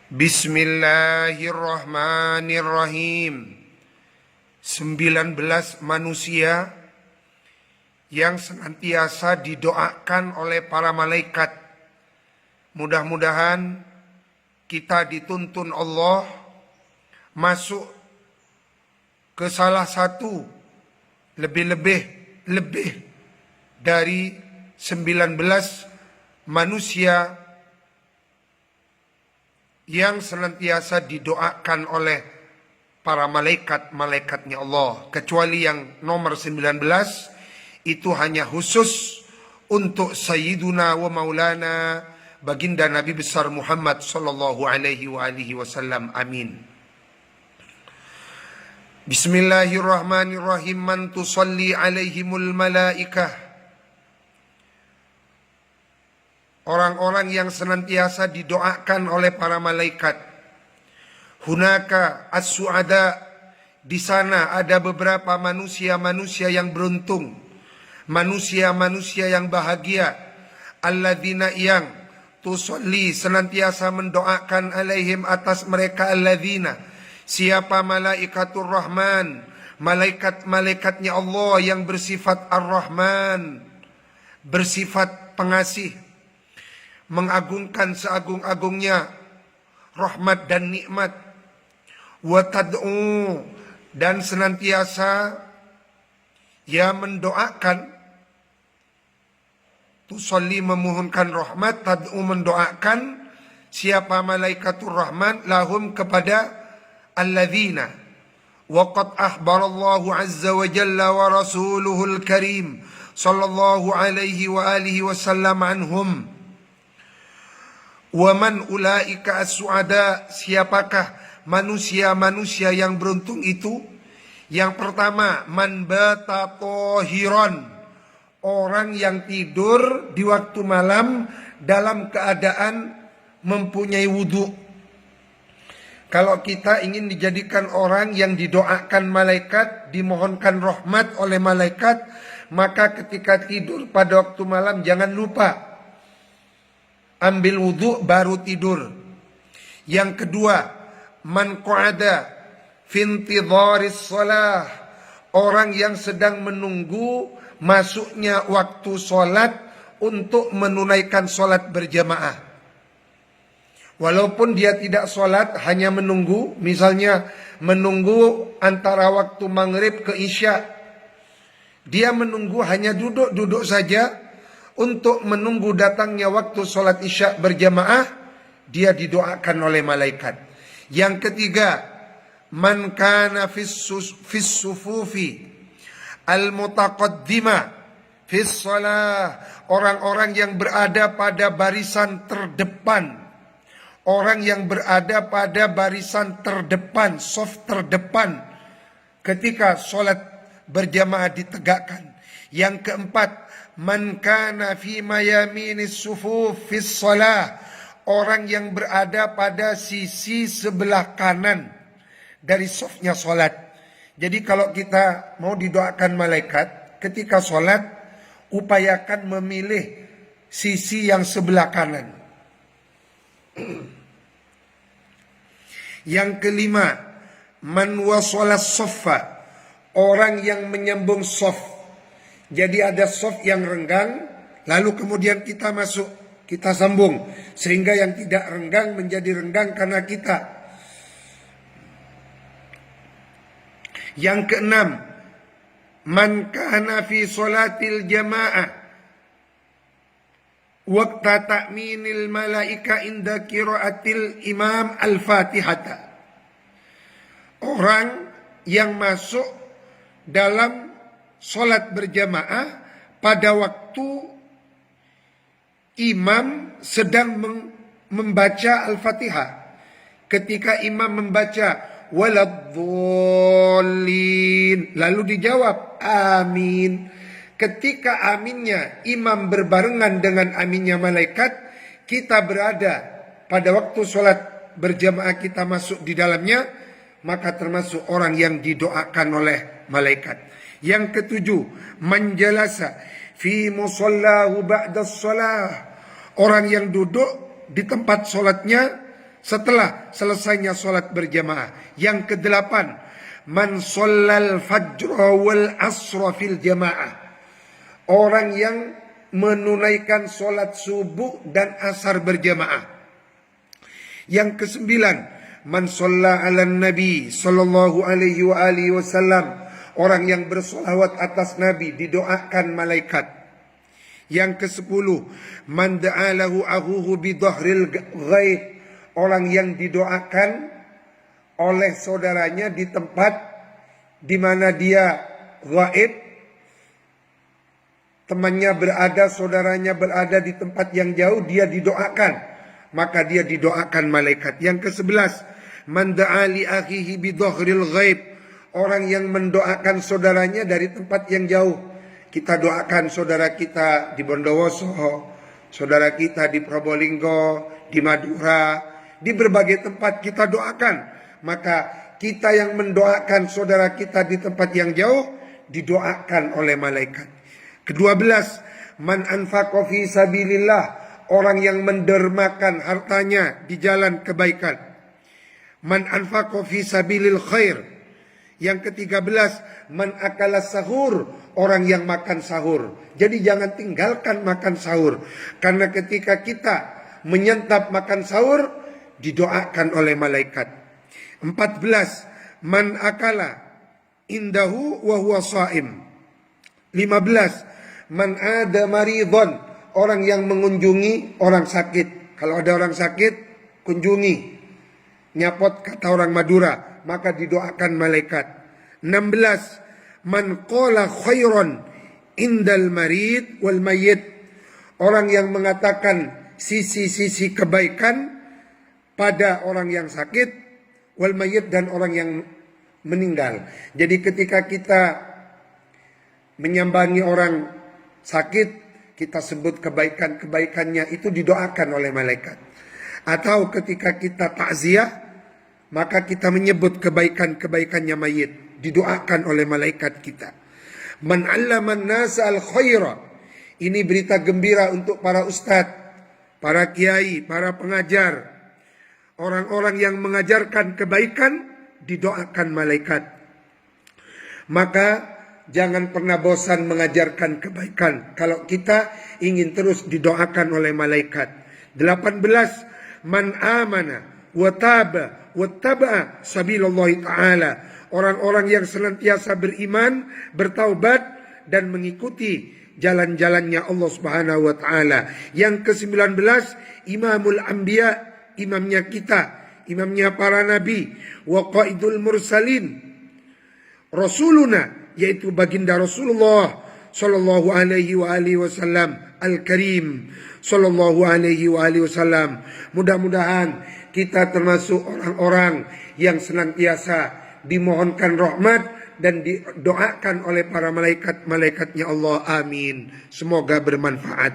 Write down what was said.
Bismillahirrahmanirrahim. 19 manusia yang senantiasa didoakan oleh para malaikat. Mudah-mudahan kita dituntun Allah masuk ke salah satu lebih dari 19 manusia yang senantiasa didoakan oleh para malaikat-malaikatnya Allah. Kecuali yang nomor 19 itu hanya khusus untuk Sayyiduna wa Maulana baginda Nabi besar Muhammad sallallahu alaihi wasallam. Amin. Bismillahirrahmanirrahim. Man tusalli alaihimul malaikah. Orang-orang yang senantiasa didoakan oleh para malaikat. Hunaka as-su'ada. Di sana ada beberapa manusia-manusia yang beruntung. Manusia-manusia yang bahagia. Alladzina yang tusalli senantiasa mendoakan alaihim atas mereka alladzina. Siapa malaikatur rahman. Malaikat-malaikatnya Allah yang bersifat ar-Rahman. Bersifat pengasih. Mengagungkan seagung-agungnya rahmat dan nikmat. Wa tad'u, dan senantiasa ia mendoakan. Tusalli memohonkan rahmat, tad'u mendoakan. Siapa malaikatur rahman lahum kepada alladzina. Wa qad akhbarallahu azza wa jalla wa rasuluhul karim sallallahu alaihi wa alihi wasallam anhum. Wa man ulaika as-su'ada. Siapakah manusia-manusia yang beruntung itu? Yang pertama, man bata tahiran. Orang yang tidur di waktu malam dalam keadaan mempunyai wudu. Kalau kita ingin dijadikan orang yang didoakan malaikat, dimohonkan rahmat oleh malaikat, maka ketika tidur pada waktu malam jangan lupa ambil wudu baru tidur. Yang kedua, man qa'ada fi intidharis shalah. Orang yang sedang menunggu masuknya waktu sholat untuk menunaikan sholat berjamaah. Walaupun dia tidak sholat, hanya menunggu. Misalnya menunggu antara waktu maghrib ke isya. Dia menunggu, hanya duduk saja. Untuk menunggu datangnya waktu sholat isya berjamaah, dia didoakan oleh malaikat. Yang ketiga, man kana fis sufufi al-mutaqaddima fis shalah. Orang-orang yang berada pada barisan terdepan. Orang yang berada pada barisan terdepan, saf terdepan ketika sholat berjamaah ditegakkan. Yang keempat, man kana fi mayaminis sufuf fis shalah. Orang yang berada pada sisi sebelah kanan dari safnya sholat. Jadi kalau kita mau didoakan malaikat ketika sholat, upayakan memilih sisi yang sebelah kanan. Yang kelima, man wasalas saffa. Orang yang menyambung saf. Jadi ada saf yang renggang, lalu kemudian kita masuk, kita sambung. Sehingga yang tidak renggang menjadi renggang karena kita. Yang keenam, man kana fi sholatil jamaah waqta ta'minil malaika inda qiraatil imam al-fatihata. Orang yang masuk dalam sholat berjamaah pada waktu imam sedang membaca Al-Fatihah. Ketika imam membaca waladhdallin, lalu dijawab amin. Ketika aminnya imam berbarengan dengan aminnya malaikat, kita berada pada waktu sholat berjamaah, kita masuk di dalamnya, maka termasuk orang yang didoakan oleh malaikat. Yang ketujuh, manjalasa fi musallahu ba'da shalah. Orang yang duduk di tempat sholatnya setelah selesainya sholat berjamaah. Yang kedelapan, man shallal fajra wal asra fil jamaah. Orang yang menunaikan sholat subuh dan asar berjamaah. Yang kesembilan, man shalla ala nabi sallallahu alaihi wa alihi wasallam. Orang yang bersolawat atas nabi didoakan malaikat. Yang ke-10, man da'alahu ahuhu bidhahril ghaib. Orang yang didoakan oleh saudaranya di tempat di mana dia gaib. Temannya berada, saudaranya berada di tempat yang jauh, dia didoakan. Maka dia didoakan malaikat. Yang ke-11, man da'ali akhihi bidhahril ghaib. Orang yang mendoakan saudaranya dari tempat yang jauh. Kita doakan saudara kita di Bondowoso, saudara kita di Probolinggo, di Madura, di berbagai tempat kita doakan. Maka kita yang mendoakan saudara kita di tempat yang jauh didoakan oleh malaikat. Ke-12, man anfaqa fi sabilillah. Orang yang mendermakan hartanya di jalan kebaikan. Man anfaqa fi sabilil khair. Yang ke-13, man akala sahur, orang yang makan sahur. Jadi jangan tinggalkan makan sahur. Karena ketika kita menyantap makan sahur, didoakan oleh malaikat. 14, man akala indahu wa huwa shaim. 15, man ada maridhon, orang yang mengunjungi orang sakit. Kalau ada orang sakit, kunjungi. Nyapot kata orang Madura, maka didoakan malaikat. 16, man qala khairan indal marid wal mayyit. Orang yang mengatakan sisi-sisi kebaikan pada orang yang sakit, wal mayyit, dan orang yang meninggal. Jadi ketika kita menyambangi orang sakit, kita sebut kebaikan-kebaikannya, itu didoakan oleh malaikat. Atau ketika kita takziah, maka kita menyebut kebaikan-kebaikannya mayit, didoakan oleh malaikat kita. Man 'allaman nasa al-khaira. Ini berita gembira untuk para ustadz, para kiai, para pengajar. Orang-orang yang mengajarkan kebaikan didoakan malaikat. Maka jangan pernah bosan mengajarkan kebaikan. Kalau kita ingin terus didoakan oleh malaikat. 18, man amana wa taba wa taba'a sabilallahi ta'ala. Orang-orang yang senantiasa beriman, bertaubat, dan mengikuti jalan-jalannya Allah Subhanahu wa taala. Yang ke-19, Imamul Anbiya, imamnya kita, imamnya para nabi, wa qaidul mursalin, Rasuluna, yaitu baginda Rasulullah sallallahu alaihi wa alihi wasallam al-karim sallallahu alaihi wa alihi wasallam. Mudah-mudahan kita termasuk orang-orang yang senantiasa dimohonkan rahmat dan didoakan oleh para malaikat-malaikatnya Allah. Amin. Semoga bermanfaat.